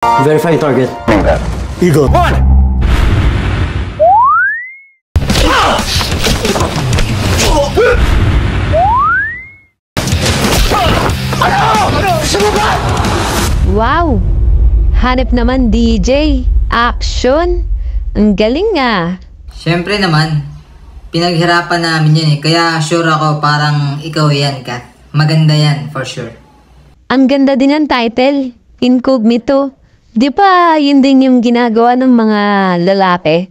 Verifying target. Eagle. One! Wow! Hanep naman DJ. Action! Ang galing nga. Siyempre naman, pinaghirapan namin yan eh. Kaya sure ako parang ikaw yan, Kat. Maganda yan, for sure. Ang ganda din ng title. Incognito. Di ba yun din yung ginagawa ng mga lalaki?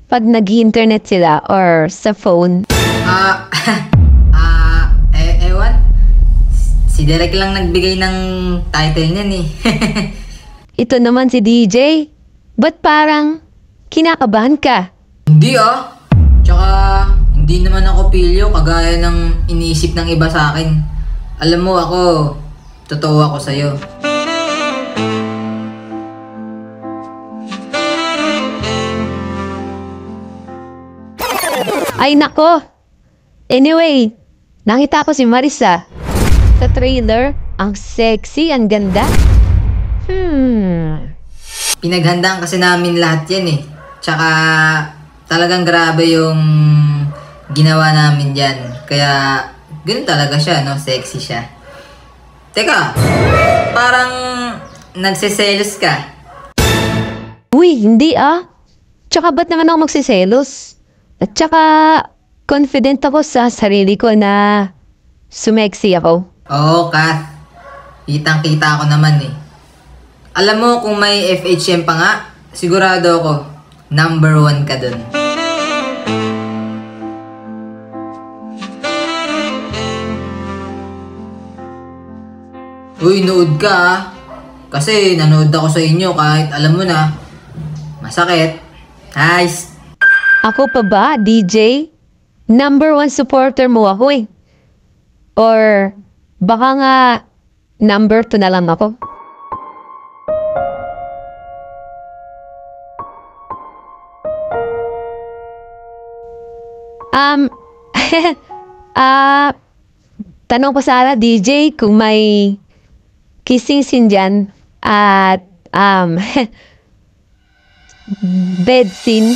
Pag nag-internet sila or sa phone. Ewan. Si Derek lang nagbigay ng title niyan eh. Ito naman si DJ. Ba't parang kinakabahan ka? Hindi ah. Tsaka hindi naman ako pilyo kagaya ng iniisip ng iba sa akin. Alam mo ako, totoo ako sa'yo. Ay nako! Anyway, nakita ko si Marissa. Sa trailer, ang sexy, ang ganda. Pinaghandaan kasi namin lahat yan eh. Tsaka talagang grabe yung ginawa namin dyan. Kaya ganun talaga siya, no? Sexy siya. Teka, parang nagsiselos ka. Uy, hindi ah. Tsaka ba't naman ako magsiselos? At tsaka confident ako sa sarili ko na sumexy ako. Oo, Kath. Kitang-kita ako naman eh. Alam mo kung may FHM pa nga, sigurado ako, number 1 ka dun. Uy, nood ka ah. Kasi nanood ako sa inyo kahit alam mo na, masakit. Nice. Ako pa ba, DJ? Number 1 supporter mo ako eh. Or baka nga number 2 na lang ako. Tanong ko sana DJ kung may kissing scene dyan at bed scene.